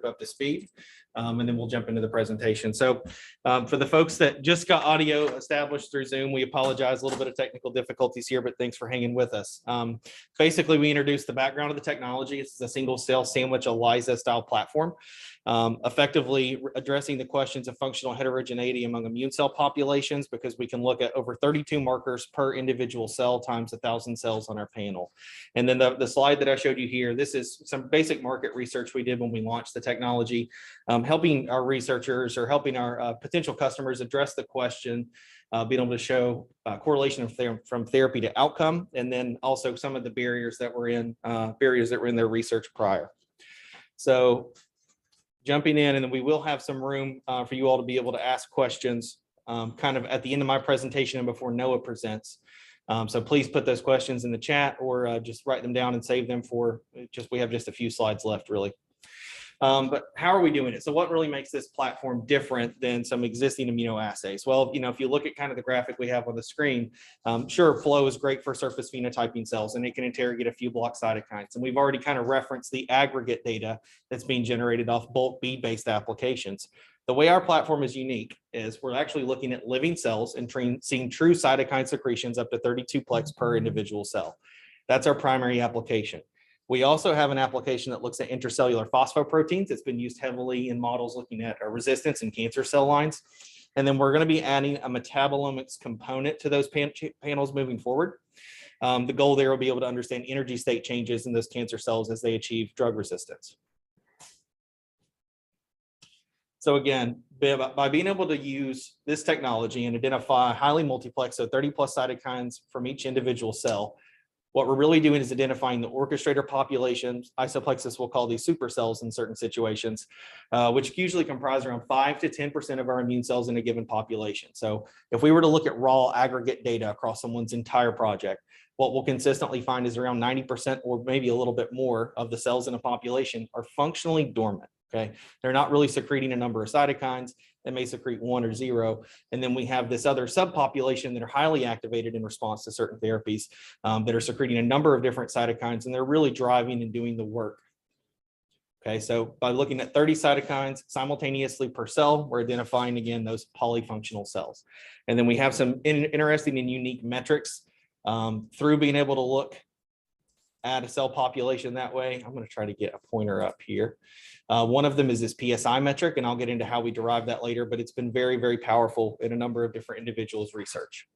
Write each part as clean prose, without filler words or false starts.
up to speed, and then we'll jump into the presentation. So for the folks that just got audio established through Zoom, we apologize, a little bit of technical difficulties here, but thanks for hanging with us. Basically, we introduced the background of the technology. It's a single cell sandwich ELISA style platform, effectively addressing the questions of functional heterogeneity among immune cell populations, because we can look at over 32 markers per individual cell times 1,000 cells on our panel. And then the slide that I showed you here, this is some basic market research we did when we launched the technology, helping our researchers or helping our potential customers address the question, being able to show correlation from therapy to outcome, and then also some of the barriers that were in their research prior. So jumping in, and then we will have some room for you all to be able to ask questions kind of at the end of my presentation and before Noah presents. So please put those questions in the chat or just write them down and save them for we have just a few slides left really. But how are we doing it? So what really makes this platform different than some existing immunoassays? Well, if you look at kind of the graphic we have on the screen, sure, flow is great for surface phenotyping cells, and it can interrogate a few block cytokines. And we've already kind of referenced the aggregate data that's being generated off bulk bead-based applications. The way our platform is unique is we're actually looking at living cells and seeing true cytokine secretions up to 32-plex per individual cell. That's our primary application. We also have an application that looks at intracellular phosphoproteins. It's been used heavily in models looking at resistance in cancer cell lines. And then we're going to be adding a metabolomics component to those panels moving forward. The goal there will be able to understand energy state changes in those cancer cells as they achieve drug resistance. So again, by being able to use this technology and identify highly multiplex, so 30+ cytokines from each individual cell, what we're really doing is identifying the orchestrator populations. IsoPlexis will call these supercells in certain situations, which usually comprise around 5 to 10% of our immune cells in a given population. So if we were to look at raw aggregate data across someone's entire project, what we'll consistently find is around 90% or maybe a little bit more of the cells in a population are functionally dormant. Okay, they're not really secreting a number of cytokines. They may secrete 1 or 0. And then we have this other subpopulation that are highly activated in response to certain therapies that are secreting a number of different cytokines, and they're really driving and doing the work. Okay, so by looking at 30 cytokines simultaneously per cell, we're identifying, again, those polyfunctional cells. And then we have some interesting and unique metrics through being able to look at a cell population that way. I'm going to try to get a pointer up here. One of them is this PSI metric, and I'll get into how we derive that later, but it's been very, very powerful in a number of different individuals' research.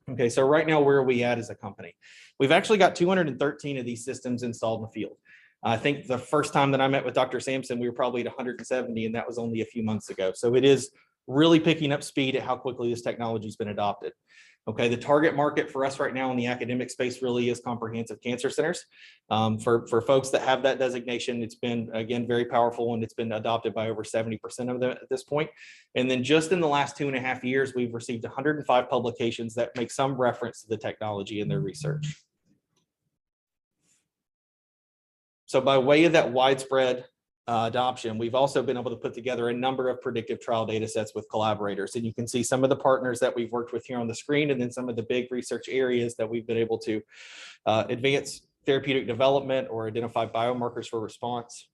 Okay, so right now, where are we at as a company? We've actually got 213 of these systems installed in the field. I think the first time that I met with Dr. Sampson, we were probably at 170, and that was only a few months ago. So it is really picking up speed at how quickly this technology has been adopted. Okay, the target market for us right now in the academic space really is comprehensive cancer centers. For folks that have that designation, it's been, again, very powerful, and it's been adopted by over 70% of them at this point. And then just in the last 2.5 years, we've received 105 publications that make some reference to the technology in their research. So by way of that widespread adoption, we've also been able to put together a number of predictive trial data sets with collaborators. And you can see some of the partners that we've worked with here on the screen, and then some of the big research areas that we've been able to advance therapeutic development or identify biomarkers for response.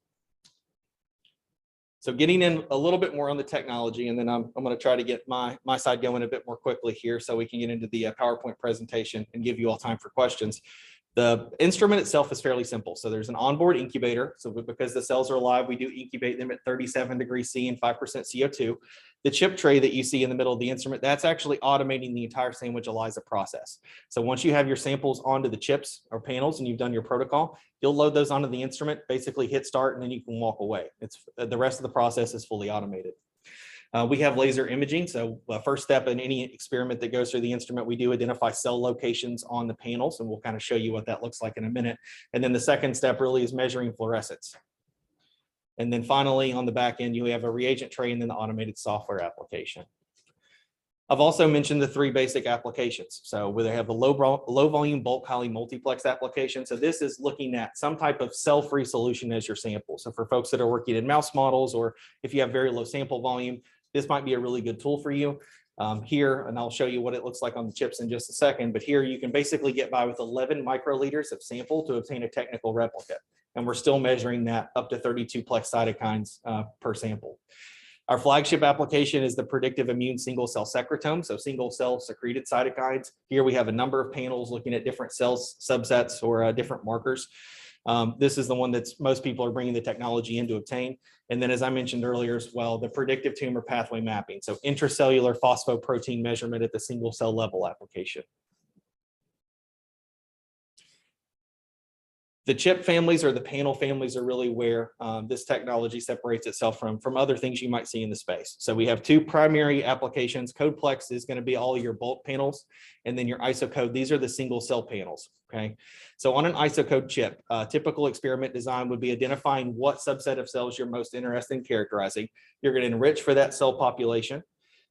So getting in a little bit more on the technology, and then I'm going to try to get my side going a bit more quickly here so we can get into the PowerPoint presentation and give you all time for questions. The instrument itself is fairly simple. So there's an onboard incubator. So because the cells are alive, we do incubate them at 37 degrees C and 5% CO2. The chip tray that you see in the middle of the instrument, that's actually automating the entire sandwich ELISA process. So once you have your samples onto the chips or panels and you've done your protocol, you'll load those onto the instrument, basically hit start, and then you can walk away. It's the rest of the process is fully automated. We have laser imaging. So first step in any experiment that goes through the instrument, we do identify cell locations on the panels, and we'll kind of show you what that looks like in a minute. And then the second step really is measuring fluorescence. And then finally, on the back end, you have a reagent tray and then the automated software application. I've also mentioned the 3 basic applications. So where they have the low volume bulk highly multiplex application. So this is looking at some type of cell-free solution as your sample. So for folks that are working in mouse models, or if you have very low sample volume, this might be a really good tool for you. Here, and I'll show you what it looks like on the chips in just a second, but here you can basically get by with 11 microliters of sample to obtain a technical replicate. and we're still measuring that up to 32 plex cytokines per sample. Our flagship application is the predictive immune single cell secretome, so single cell secreted cytokines. Here we have a number of panels looking at different cells, subsets, or different markers. This is the one that's most people are bringing the technology in to obtain. And then, as I mentioned earlier as well, the predictive tumor pathway mapping, so intracellular phosphoprotein measurement at the single cell level application. The chip families or the panel families are really where this technology separates itself from other things you might see in the space. So we have two primary applications. CodePlex is going to be all your bulk panels, and then your IsoCode, these are the single cell panels. Okay, so on an IsoCode chip, typical experiment design would be identifying what subset of cells you're most interested in characterizing. You're going to enrich for that cell population.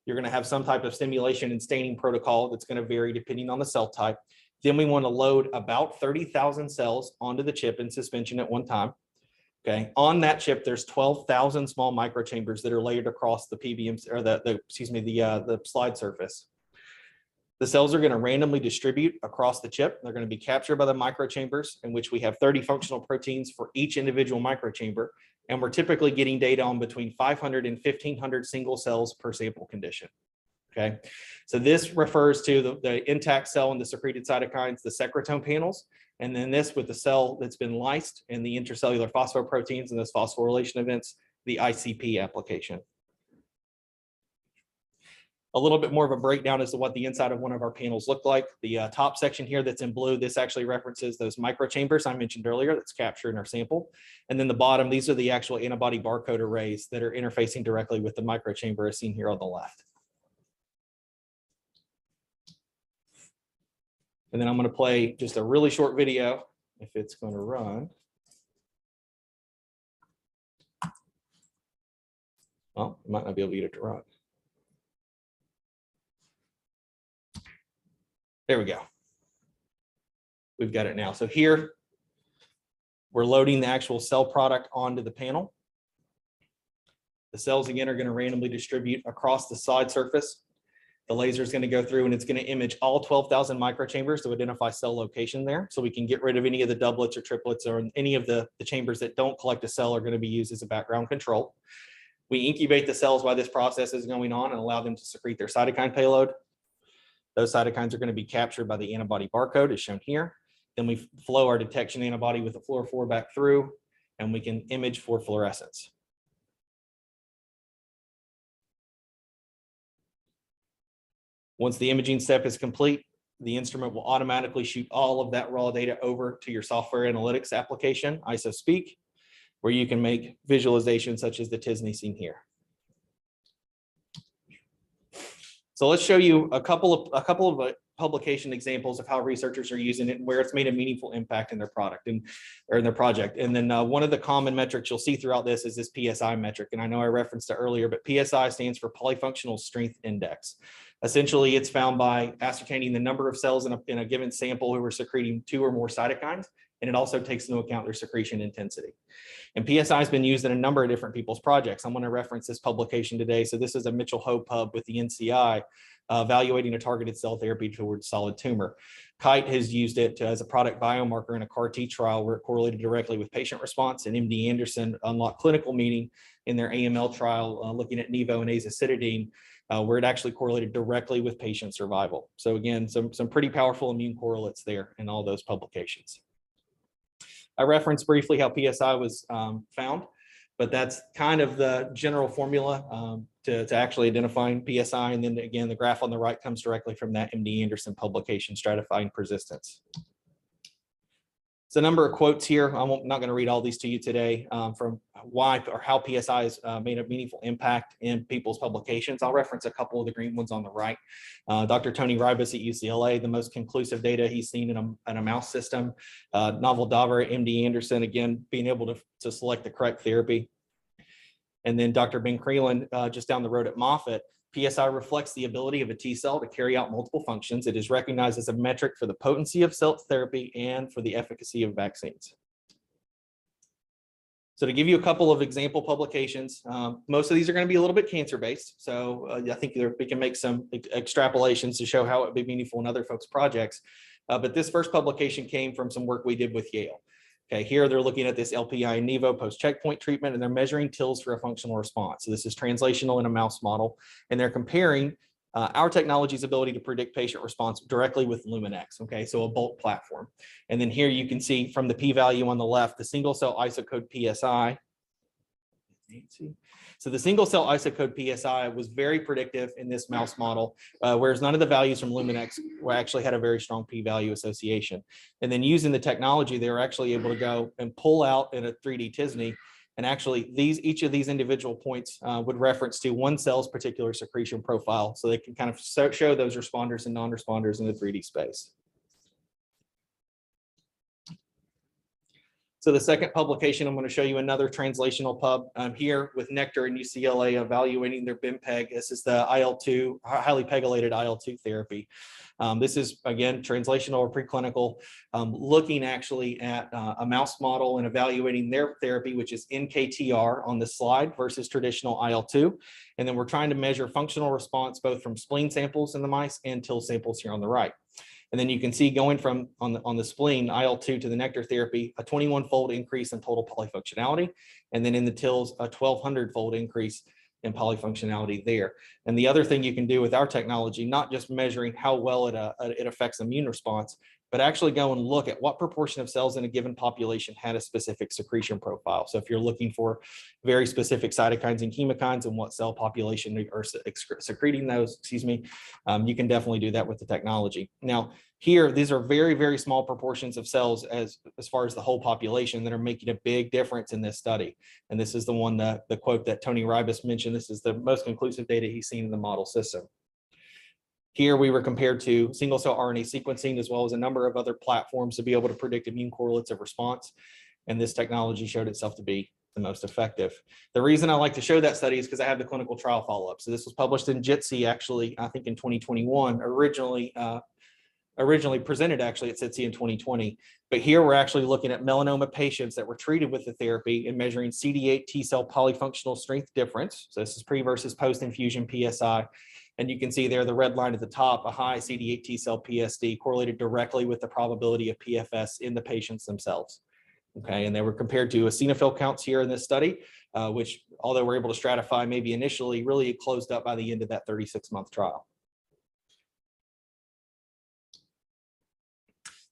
You're going to have some type of stimulation and staining protocol that's going to vary depending on the cell type. Then we want to load about 30,000 cells onto the chip in suspension at one time. Okay, on that chip, there's 12,000 small microchambers that are layered across the PBMC or the slide surface. The cells are going to randomly distribute across the chip. They're going to be captured by the microchambers, in which we have 30 functional proteins for each individual microchamber. And we're typically getting data on between 500 and 1,500 single cells per sample condition. Okay, so this refers to the intact cell and the secreted cytokines, the secretome panels, and then this with the cell that's been lysed and the intracellular phosphoproteins and those phosphorylation events, the ICP application. A little bit more of a breakdown as to what the inside of one of our panels look like. The top section here that's in blue, this actually references those microchambers I mentioned earlier that's captured in our sample. And then the bottom, these are the actual antibody barcode arrays that are interfacing directly with the microchamber as seen here on the left. And then I'm going to play just a really short video if it's going to run. Well, I might not be able to get it to run. There we go. We've got it now. So here, we're loading the actual cell product onto the panel. The cells, again, are going to randomly distribute across the slide surface. The laser is going to go through and it's going to image all 12,000 microchambers to identify cell location there. So we can get rid of any of the doublets or triplets or any of the chambers that don't collect a cell are going to be used as a background control. We incubate the cells while this process is going on and allow them to secrete their cytokine payload. Those cytokines are going to be captured by the antibody barcode as shown here. Then we flow our detection antibody with the fluorophore back through and we can image for fluorescence. Once the imaging step is complete, the instrument will automatically shoot all of that raw data over to your software analytics application, IsoSpeak, where you can make visualizations such as the Tisney seen here. So let's show you a couple of publication examples of how researchers are using it and where it's made a meaningful impact in their product or in their project. And then one of the common metrics you'll see throughout this is this PSI metric. And I know I referenced it earlier, but PSI stands for Polyfunctional Strength Index. Essentially, it's found by ascertaining the number of cells in a given sample who are secreting 2 or more cytokines, and it also takes into account their secretion intensity. And PSI has been used in a number of different people's projects. I'm going to reference this publication today. So this is a Mitchell Ho pub with the NCI evaluating a targeted cell therapy towards solid tumor. Kite has used it as a product biomarker in a CAR T trial where it correlated directly with patient response, and MD Anderson unlocked clinical meaning in their AML trial looking at Nivo and azacitidine, where it actually correlated directly with patient survival. So again, some pretty powerful immune correlates there in all those publications. I referenced briefly how PSI was found, but that's kind of the general formula to actually identifying PSI. And then again, the graph on the right comes directly from that MD Anderson publication, stratifying persistence. It's a number of quotes here. I'm not going to read all these to you today from why or how PSI has made a meaningful impact in people's publications. I'll reference a couple of the green ones on the right. Dr. Tony Ribas at UCLA, the most conclusive data he's seen in a mouse system. Naval Daver at MD Anderson, again, being able to select the correct therapy. And then Dr. Ben Creelan, just down the road at Moffitt, PSI reflects the ability of a T cell to carry out multiple functions. It is recognized as a metric for the potency of cell therapy and for the efficacy of vaccines. So to give you a couple of example publications, most of these are going to be a little bit cancer-based. So I think we can make some extrapolations to show how it would be meaningful in other folks' projects. But this first publication came from some work we did with Yale. Okay, here they're looking at this LPI and Nivo post-checkpoint treatment, and they're measuring TILs for a functional response. So this is translational in a mouse model, and they're comparing our technology's ability to predict patient response directly with Luminex, okay, so a bulk platform. And then here you can see from the p-value on the left, the single cell isocode PSI. So the single cell isocode PSI was very predictive in this mouse model, whereas none of the values from Luminex actually had a very strong p-value association. And then using the technology, they were actually able to go and pull out in a 3D t-SNE. And actually, each of these individual points would reference to one cell's particular secretion profile. So they can kind of show those responders and non-responders in the 3D space. So the second publication, I'm going to show you another translational pub here with Nectar and UCLA evaluating their BIMPEG. This is the IL-2, highly pegylated IL-2 therapy. This is, again, translational or preclinical, looking actually at a mouse model and evaluating their therapy, which is NKTR on the slide versus traditional IL-2. And then we're trying to measure functional response both from spleen samples in the mice and TIL samples here on the right. And then you can see going from on the spleen, IL-2 to the Nectar therapy, a 21-fold increase in total polyfunctionality. And then in the TILs, a 1,200-fold increase in polyfunctionality there. And the other thing you can do with our technology, not just measuring how well it affects immune response, but actually go and look at what proportion of cells in a given population had a specific secretion profile. So if you're looking for very specific cytokines and chemokines and what cell population are secreting those, you can definitely do that with the technology. Now, here, these are very, very small proportions of cells as far as the whole population that are making a big difference in this study. And this is the one, the quote that Tony Ribas mentioned, this is the most conclusive data he's seen in the model system. Here we were compared to single cell RNA sequencing as well as a number of other platforms to be able to predict immune correlates of response. And this technology showed itself to be the most effective. The reason I like to show that study is because I have the clinical trial follow-up. So this was published in JITC actually, I think in 2021, originally presented actually at SITC in 2020. But here we're actually looking at melanoma patients that were treated with the therapy and measuring CD8 T cell polyfunctional strength difference. So this is pre versus post infusion PSI. And you can see there the red line at the top, a high CD8 T cell PSD correlated directly with the probability of PFS in the patients themselves. Okay, and they were compared to eosinophil counts here in this study, which although we're able to stratify maybe initially, really closed up by the end of that 36-month trial.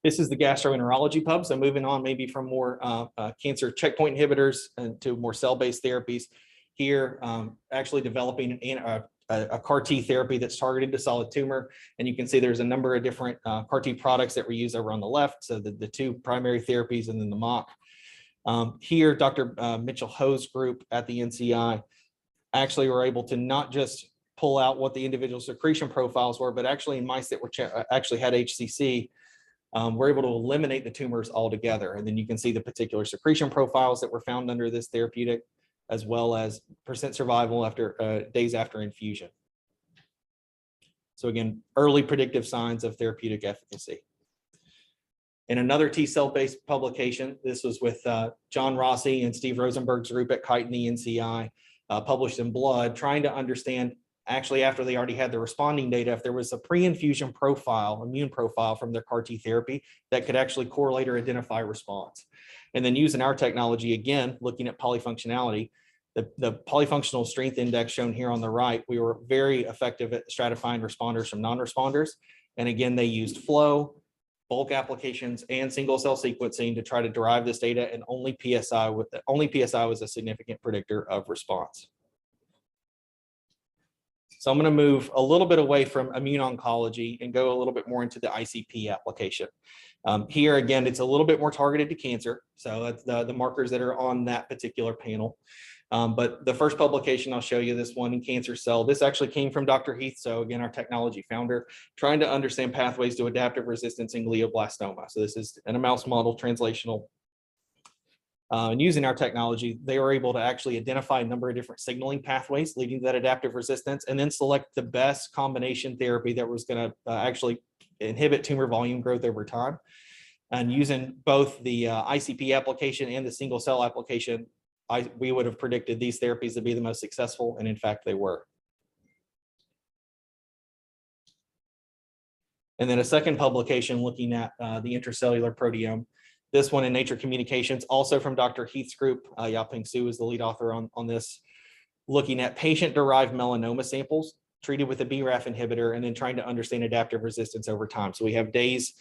This is the gastroenterology pub. So moving on maybe from more cancer checkpoint inhibitors and to more cell-based therapies. Here, actually developing a CAR T therapy that's targeted to solid tumor. And you can see there's a number of different CAR T products that were used over on the left. So the two primary therapies and then the mock. Here, Dr. Mitchell Ho's group at the NCI actually were able to not just pull out what the individual secretion profiles were, but actually in mice that were actually had HCC, we're able to eliminate the tumors altogether. And then you can see the particular secretion profiles that were found under this therapeutic, as well as percent survival after days after infusion. So again, early predictive signs of therapeutic efficacy. In another T-cell based publication, this was with John Rossi and Steve Rosenberg's group at Kite and the NCI, published in Blood, trying to understand actually after they already had the responding data, if there was a pre-infusion profile, immune profile from their CAR T therapy that could actually correlate or identify response. And then using our technology, again, looking at polyfunctionality, the polyfunctional strength index shown here on the right, we were very effective at stratifying responders from non-responders. And again, they used flow, bulk applications, and single cell sequencing to try to derive this data, and only PSI was a significant predictor of response. So I'm going to move a little bit away from immune oncology and go a little bit more into the ICP application. Here, again, it's a little bit more targeted to cancer. So that's the markers that are on that particular panel. But the first publication, I'll show you this one in cancer cell. This actually came from Dr. Heath. So again, our technology founder, trying to understand pathways to adaptive resistance in glioblastoma. So this is in a mouse model, translational. And using our technology, they were able to actually identify a number of different signaling pathways leading to that adaptive resistance, and then select the best combination therapy that was going to actually inhibit tumor volume growth over time. And using both the ICP application and the single cell application, we would have predicted these therapies to be the most successful, and in fact, they were. And then a second publication looking at the intracellular proteome. This one in Nature Communications, also from Dr. Heath's group. Yaping Su is the lead author on this, looking at patient-derived melanoma samples treated with a BRAF inhibitor and then trying to understand adaptive resistance over time. So we have days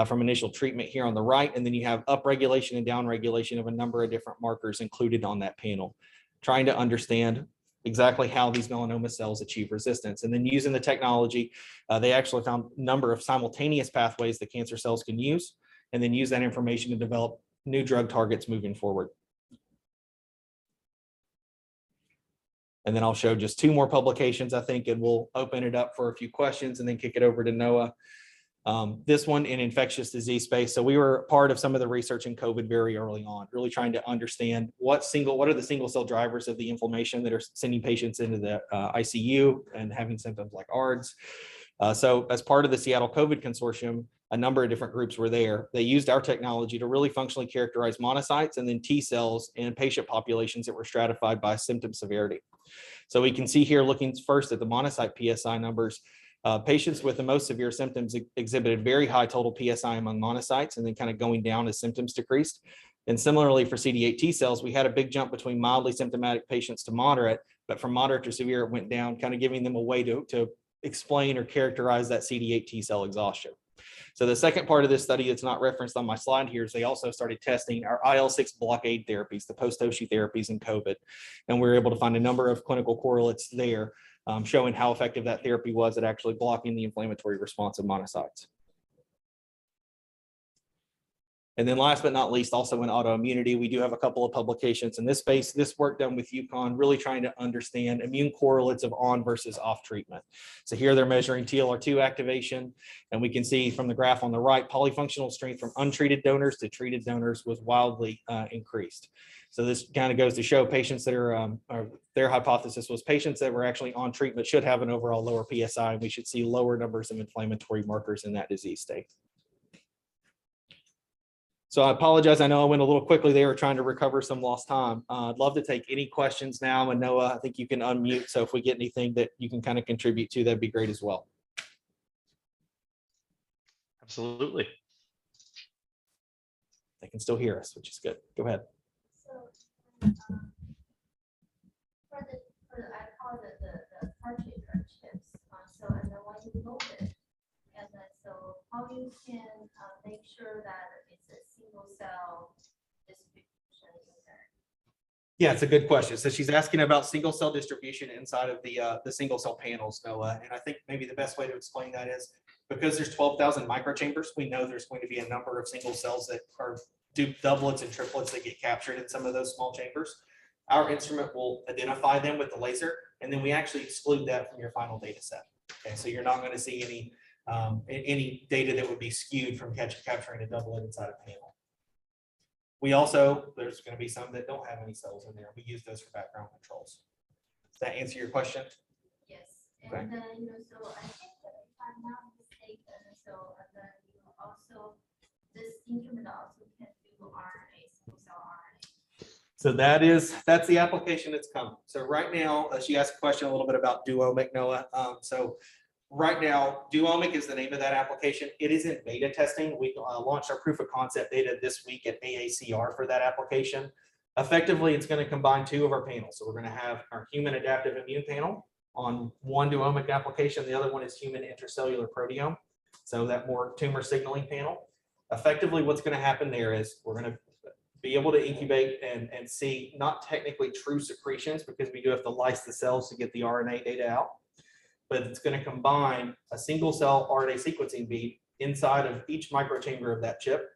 from initial treatment here on the right, and then you have upregulation and downregulation of a number of different markers included on that panel, trying to understand exactly how these melanoma cells achieve resistance. And then using the technology, they actually found a number of simultaneous pathways that cancer cells can use, and then use that information to develop new drug targets moving forward. And then I'll show just two more publications, I think, and we'll open it up for a few questions and then kick it over to Noah. This one in infectious disease space. So we were part of some of the research in COVID very early on, really trying to understand what are the single cell drivers of the inflammation that are sending patients into the ICU and having symptoms like ARDS. So as part of the Seattle COVID Consortium, a number of different groups were there. They used our technology to really functionally characterize monocytes and then T cells in patient populations that were stratified by symptom severity. So we can see here, looking first at the monocyte PSI numbers, patients with the most severe symptoms exhibited very high total PSI among monocytes and then kind of going down as symptoms decreased. And similarly for CD8 T cells, we had a big jump between mildly symptomatic patients to moderate, but from moderate to severe, it went down, kind of giving them a way to explain or characterize that CD8 T cell exhaustion. So the second part of this study that's not referenced on my slide here is they also started testing our IL-6 blockade therapies, the post-Oshi therapies in COVID. And we were able to find a number of clinical correlates there showing how effective that therapy was at actually blocking the inflammatory response of monocytes. And then last but not least, also in autoimmunity, we do have a couple of publications in this space. This work done with UConn, really trying to understand immune correlates of on versus off treatment. So here they're measuring TLR2 activation, and we can see from the graph on the right, polyfunctional strength from untreated donors to treated donors was wildly increased. So this kind of goes to show patients that are, their hypothesis was patients that were actually on treatment should have an overall lower PSI, and we should see lower numbers of inflammatory markers in that disease state. So I apologize. I know I went a little quickly there trying to recover some lost time. I'd love to take any questions now. And Noah, I think you can unmute. So if we get anything that you can kind of contribute to, that'd be great as well. Absolutely. They can still hear us, which is good. Go ahead. So for I call it the cartridge chips. So and then when you load it, and then so how you can make sure that it's a single cell distribution in there? Yeah, it's a good question. So she's asking about single cell distribution inside of the single cell panels, Noah. And I think maybe the best way to explain that is because there's 12,000 microchambers, we know there's going to be a number of single cells that do doublets and triplets that get captured in some of those small chambers. Our instrument will identify them with the laser, and then we actually exclude that from your final data set. Okay, so you're not going to see any data that would be skewed from capturing a doublet inside a panel. We also, there's going to be some that don't have any cells in there. We use those for background controls. Does that answer your question? Yes. And then so I think that if I'm not mistaken, and then you also this instrument also can do RNA, single cell RNA. So that's the application that's coming. So right now, she asked a question a little bit about Duomic, Noah. So right now, Duomic is the name of that application. It is in beta testing. We launched our proof of concept data this week at AACR for that application. Effectively, it's going to combine two of our panels. So we're going to have our human adaptive immune panel on one Duomic application. The other one is human intracellular proteome. So that more tumor signaling panel. Effectively, what's going to happen there is we're going to be able to incubate and see not technically true secretions because we do have to lyse the cells to get the RNA data out. But it's going to combine a single cell RNA sequencing bead inside of each microchamber of that chip.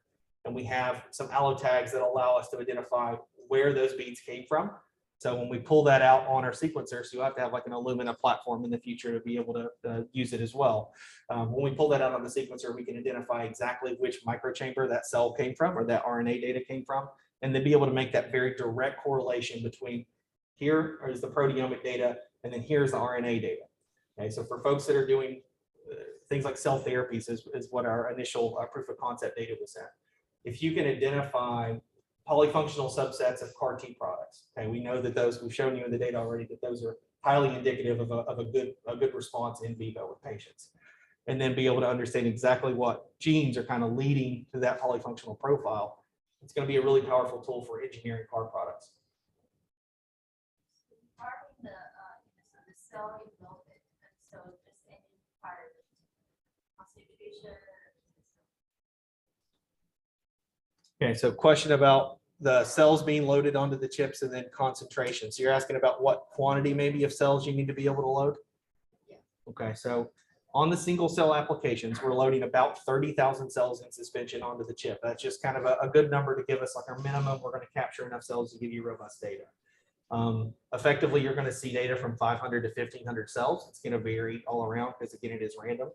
And we have some allo tags that allow us to identify where those beads came from. So when we pull that out on our sequencer, so you have to have like an Illumina platform in the future to be able to use it as well. When we pull that out on the sequencer, we can identify exactly which microchamber that cell came from or that RNA data came from, and then be able to make that very direct correlation between here is the proteomic data, and then here's the RNA data. Okay, so for folks that are doing things like cell therapies is what our initial proof of concept data was at. If you can identify polyfunctional subsets of CAR T products, okay, we know that those, we've shown you in the data already that those are highly indicative of a good response in vivo with patients. And then be able to understand exactly what genes are kind of leading to that polyfunctional profile. It's going to be a really powerful tool for engineering car products. Regarding the cell envelopment, and so just any part concentration. Okay, so question about the cells being loaded onto the chips and then concentration. So you're asking about what quantity maybe of cells you need to be able to load? Yeah. Okay, so on the single cell applications, we're loading about 30,000 cells in suspension onto the chip. That's just kind of a good number to give us like our minimum. We're going to capture enough cells to give you robust data. Effectively, you're going to see data from 500 to 1,500 cells. It's going to vary all around because again, it is random.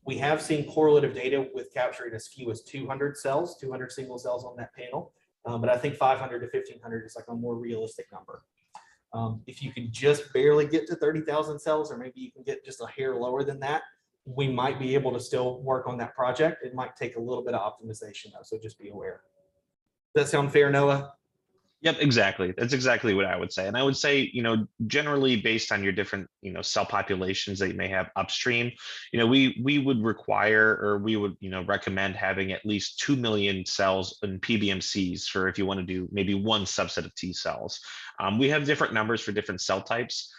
We have seen correlative data with capturing as few as 200 cells, 200 single cells on that panel. But I think 500 to 1,500 is like a more realistic number. If you can just barely get to 30,000 cells, or maybe you can get just a hair lower than that, we might be able to still work on that project. It might take a little bit of optimization though, so just be aware. Does that sound fair, Noah? Yep, exactly. That's exactly what I would say. And I would say, generally based on your different, cell populations that you may have upstream, we would require, or we would, recommend having at least 2 million cells in PBMCs for if you want to do maybe one subset of T cells. We have different numbers for different cell types.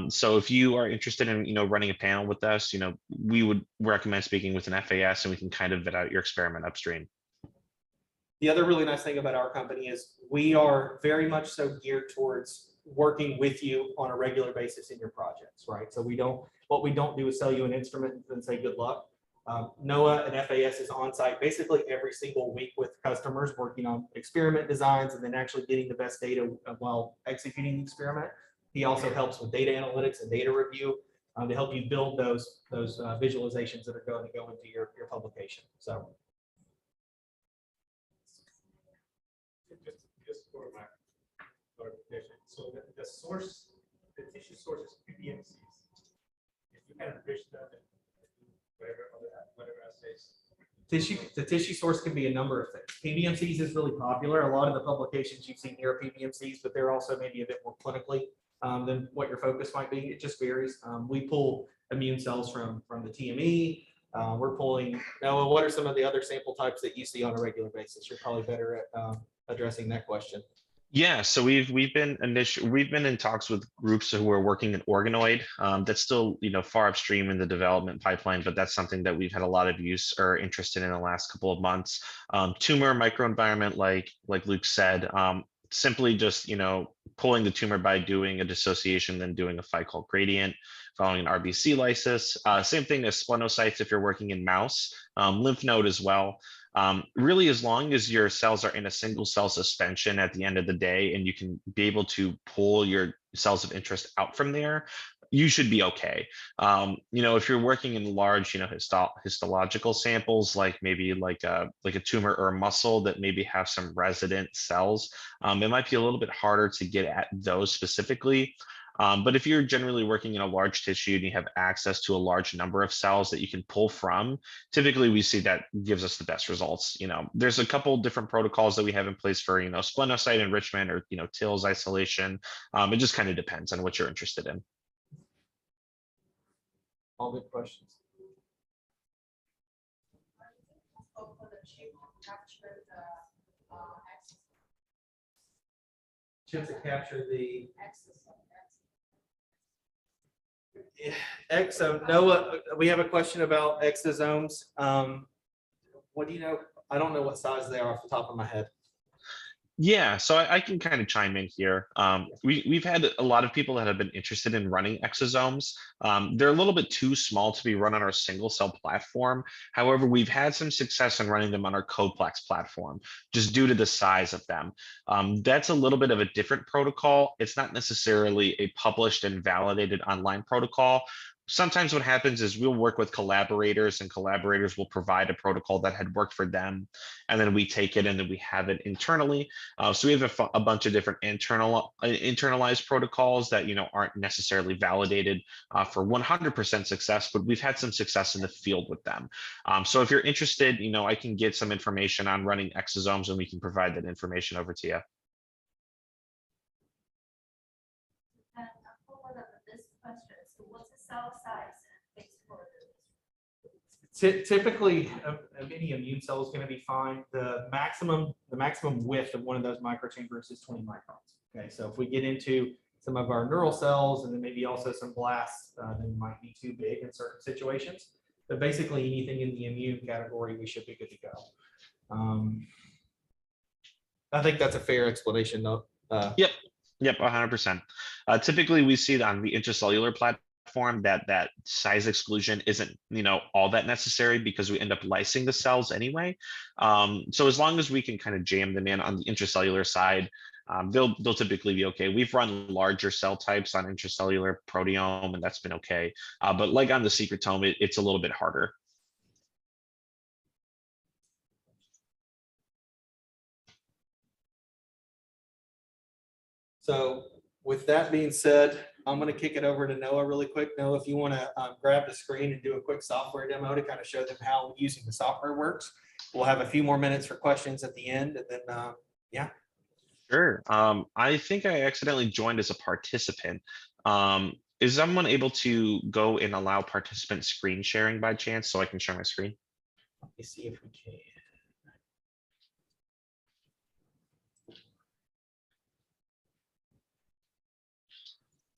So if you are interested in, running a panel with us, we would recommend speaking with an FAS and we can kind of vet out your experiment upstream. The other really nice thing about our company is we are very much so geared towards working with you on a regular basis in your projects, right? So what we don't do is sell you an instrument and then say good luck. Noah and FAS is on site basically every single week with customers working on experiment designs and then actually getting the best data while executing the experiment. He also helps with data analytics and data review to help you build those visualizations that are going to go into your publication. So. Just for my clarification, so the source, the tissue source is PBMCs. If you can enrich them and whatever assays. The tissue source can be a number of things. PBMCs is really popular. A lot of the publications you've seen here are PBMCs, but they're also maybe a bit more clinically than what your focus might be. It just varies. We pull immune cells from the TME. We're pulling, Noah, what are some of the other sample types that you see on a regular basis? You're probably better at addressing that question. Yeah, so we've been in talks with groups who are working in organoid. That's still far upstream in the development pipeline, but that's something that we've had a lot of use or interest in the last couple of months. Tumor microenvironment, like Luke said, simply just pulling the tumor by doing a dissociation, then doing a Ficol gradient, following an RBC lysis. Same thing as splenocytes if you're working in mouse, lymph node as well. Really, as long as your cells are in a single cell suspension at the end of the day, and you can be able to pull your cells of interest out from there, you should be okay. If you're working in large, histological samples, like maybe like a tumor or a muscle that maybe have some resident cells, it might be a little bit harder to get at those specifically. But if you're generally working in a large tissue and you have access to a large number of cells that you can pull from, typically we see that gives us the best results. There's a couple different protocols that we have in place for, splenocyte enrichment or, TILs isolation. It just kind of depends on what you're interested in. All good questions. Chip to capture the exosome. Noah, we have a question about exosomes. What do you know? I don't know what size they are off the top of my head. Yeah, so I can kind of chime in here. We've had a lot of people that have been interested in running exosomes. They're a little bit too small to be run on our single cell platform. However, we've had some success in running them on our CodePlex platform, just due to the size of them. That's a little bit of a different protocol. It's not necessarily a published and validated online protocol. Sometimes what happens is we'll work with collaborators and collaborators will provide a protocol that had worked for them. And then we take it and then we have it internally. So we have a bunch of different internalized protocols that, aren't necessarily validated for 100% success, but we've had some success in the field with them. So if you're interested, I can get some information on running exosomes and we can provide that information over to you. And a follow-up of this question. So what's the cell size and fixed for Typically, any immune cell is going to be fine. The maximum width of one of those microchambers is 20 microns. Okay, so if we get into some of our neural cells and then maybe also some blasts, then might be too big in certain situations. But basically, anything in the immune category, we should be good to go. I think that's a fair explanation, though. Yep, 100%. Typically, we see on the intracellular platform that size exclusion isn't, all that necessary because we end up lysing the cells anyway. So as long as we can kind of jam them in on the intracellular side, they'll typically be okay. We've run larger cell types on intracellular proteome, and that's been okay. But like on the secretome, it's a little bit harder. So with that being said, I'm going to kick it over to Noah really quick. Noah, if you want to grab the screen and do a quick software demo to kind of show them how using the software works. We'll have a few more minutes for questions at the end, and then yeah. Sure. I think I accidentally joined as a participant. Is someone able to go and allow participant screen sharing by chance so I can share my screen? Let me see if we can.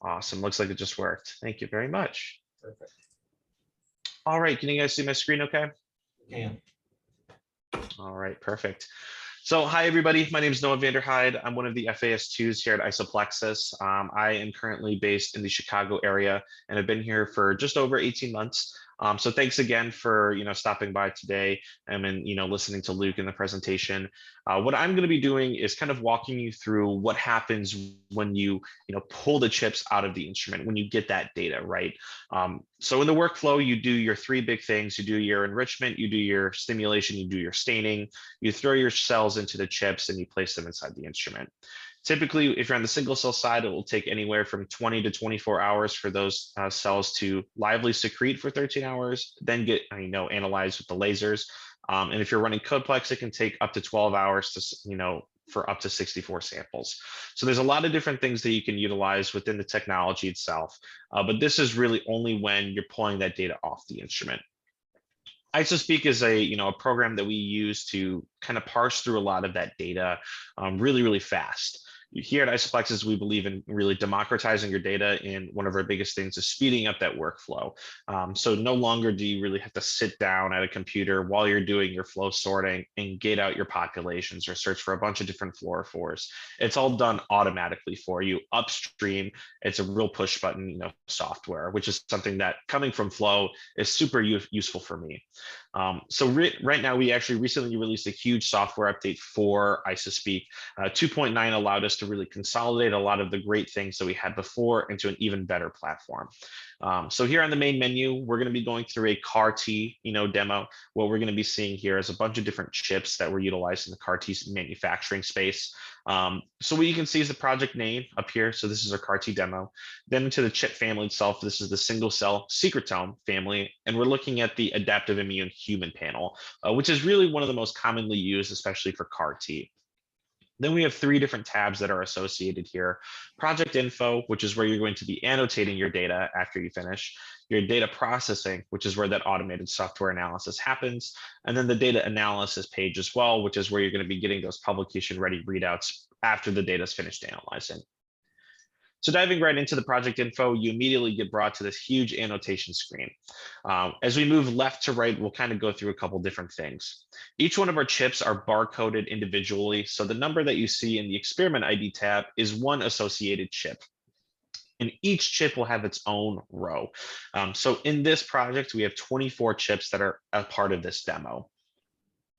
Awesome. Looks like it just worked. Thank you very much. Perfect. All right. Can you guys see my screen okay? We can. All right. Perfect. So hi, everybody. My name is Noah Vanderhyde. I'm one of the FAS2s here at IsoPlexis. I am currently based in the Chicago area and have been here for just over 18 months. So thanks again for stopping by today and then listening to Luke in the presentation. What I'm going to be doing is kind of walking you through what happens when you pull the chips out of the instrument, when you get that data, right? So in the workflow, you do your three big things. You do your enrichment, you do your stimulation, you do your staining, you throw your cells into the chips and you place them inside the instrument. Typically, if you're on the single cell side, it will take anywhere from 20 to 24 hours for those cells to lively secrete for 13 hours, then get analyzed with the lasers. And if you're running CodePlex, it can take up to 12 hours to for up to 64 samples. So there's a lot of different things that you can utilize within the technology itself, but this is really only when you're pulling that data off the instrument. IsoSpeak is a program that we use to kind of parse through a lot of that data really, really fast. Here at IsoPlexis, we believe in really democratizing your data, and one of our biggest things is speeding up that workflow. So no longer do you really have to sit down at a computer while you're doing your flow sorting and gate out your populations or search for a bunch of different fluorophores. It's all done automatically for you upstream. It's a real push button software, which is something that coming from Flow is super useful for me. So right now, we actually recently released a huge software update for IsoSpeak. 2.9 allowed us to really consolidate a lot of the great things that we had before into an even better platform. So here on the main menu, we're going to be going through a CAR T demo. What we're going to be seeing here is a bunch of different chips that were utilized in the CAR T manufacturing space. So what you can see is the project name up here. So this is our CAR T demo. Then into the chip family itself, this is the single cell secretome family. And we're looking at the adaptive immune human panel, which is really one of the most commonly used, especially for CAR T. Then we have three different tabs that are associated here. Project info, which is where you're going to be annotating your data after you finish. Your data processing, which is where that automated software analysis happens. And then the data analysis page as well, which is where you're going to be getting those publication ready readouts after the data is finished analyzing. So diving right into the project info, you immediately get brought to this huge annotation screen. As we move left to right, we'll kind of go through a couple different things. Each one of our chips are barcoded individually. So the number that you see in the experiment ID tab is one associated chip. And each chip will have its own row. So in this project, we have 24 chips that are a part of this demo.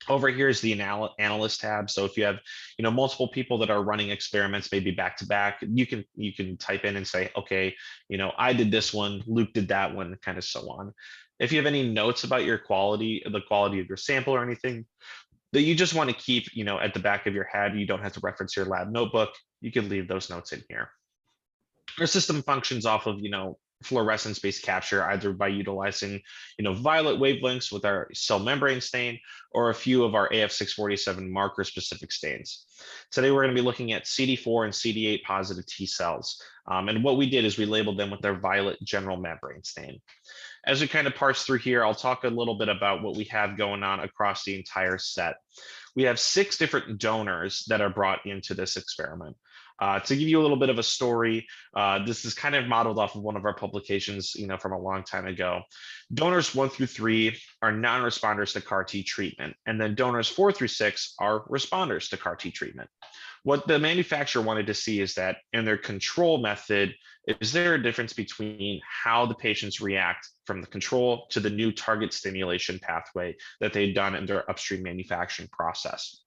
Over here is the analyst tab. So if you have, multiple people that are running experiments, maybe back to back, you can type in and say, okay, I did this one, Luke did that one, kind of so on. If you have any notes about your quality, the quality of your sample or anything that you just want to keep, at the back of your head, you don't have to reference your lab notebook, you can leave those notes in here. Our system functions off of, fluorescence-based capture, either by utilizing, violet wavelengths with our cell membrane stain or a few of our AF647 marker-specific stains. Today, we're going to be looking at CD4 and CD8 positive T cells. And what we did is we labeled them with their violet general membrane stain. As we kind of parse through here, I'll talk a little bit about what we have going on across the entire set. We have 6 different donors that are brought into this experiment. To give you a little bit of a story, this is kind of modeled off of one of our publications, from a long time ago. Donors 1 through 3 are non-responders to CAR T treatment, and then donors 4 through 6 are responders to CAR T treatment. What the manufacturer wanted to see is that in their control method, is there a difference between how the patients react from the control to the new target stimulation pathway that they've done in their upstream manufacturing process?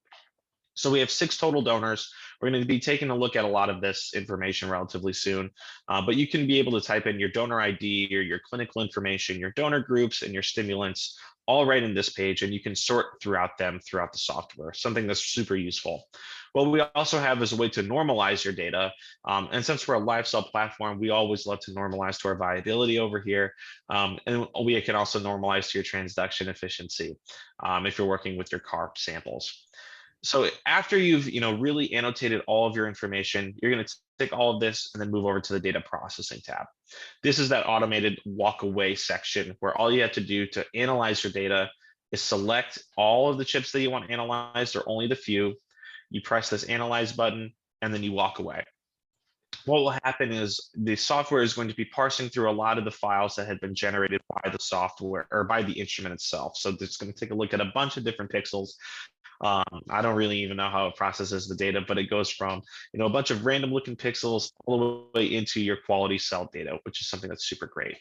So we have 6 total donors. We're going to be taking a look at a lot of this information relatively soon, but you can be able to type in your donor ID or your clinical information, your donor groups, and your stimulants all right in this page, and you can sort throughout them throughout the software, something that's super useful. What we also have is a way to normalize your data. And since we're a live cell platform, we always love to normalize to our viability over here. And we can also normalize to your transduction efficiency if you're working with your CAR samples. So after you've really annotated all of your information, you're going to take all of this and then move over to the data processing tab. This is that automated walk away section where all you have to do to analyze your data is select all of the chips that you want analyzed or only the few. You press this analyze button and then you walk away. What will happen is the software is going to be parsing through a lot of the files that had been generated by the software or by the instrument itself. So it's going to take a look at a bunch of different pixels. I don't really even know how it processes the data, but it goes from a bunch of random looking pixels all the way into your quality cell data, which is something that's super great.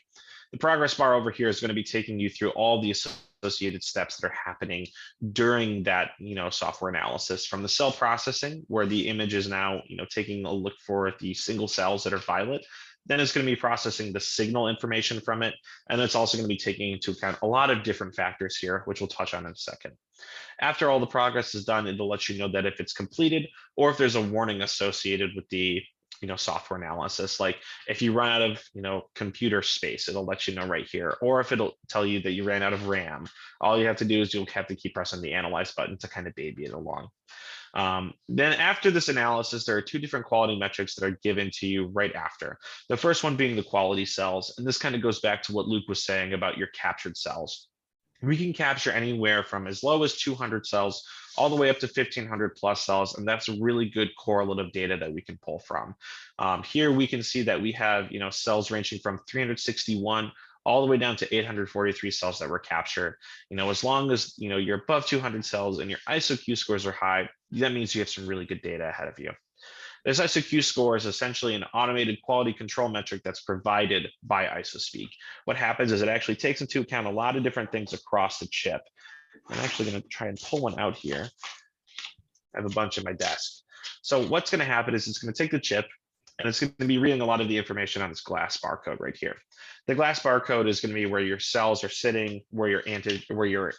The progress bar over here is going to be taking you through all the associated steps that are happening during that software analysis, from the cell processing, where the image is now taking a look for the single cells that are violet. Then it's going to be processing the signal information from it. And it's also going to be taking into account a lot of different factors here, which we'll touch on in a second. After all the progress is done, it'll let you know that if it's completed or if there's a warning associated with the software analysis. Like if you run out of computer space, it'll let you know right here. Or if it'll tell you that you ran out of RAM, all you have to do is you'll have to keep pressing the analyze button to kind of baby it along. Then after this analysis, there are 2 different quality metrics that are given to you right after. The first one being the quality cells. And this kind of goes back to what Luke was saying about your captured cells. We can capture anywhere from as low as 200 cells all the way up to 1500 plus cells. And that's really good correlative data that we can pull from. Here we can see that we have cells ranging from 361 all the way down to 843 cells that were captured. As long as you're above 200 cells and your ISO-Q scores are high, that means you have some really good data ahead of you. This ISO-Q score is essentially an automated quality control metric that's provided by IsoSpeak. What happens is it actually takes into account a lot of different things across the chip. I'm actually going to try and pull one out here. I have a bunch in my desk. So what's going to happen is it's going to take the chip and it's going to be reading a lot of the information on this glass barcode right here. The glass barcode is going to be where your cells are sitting, where your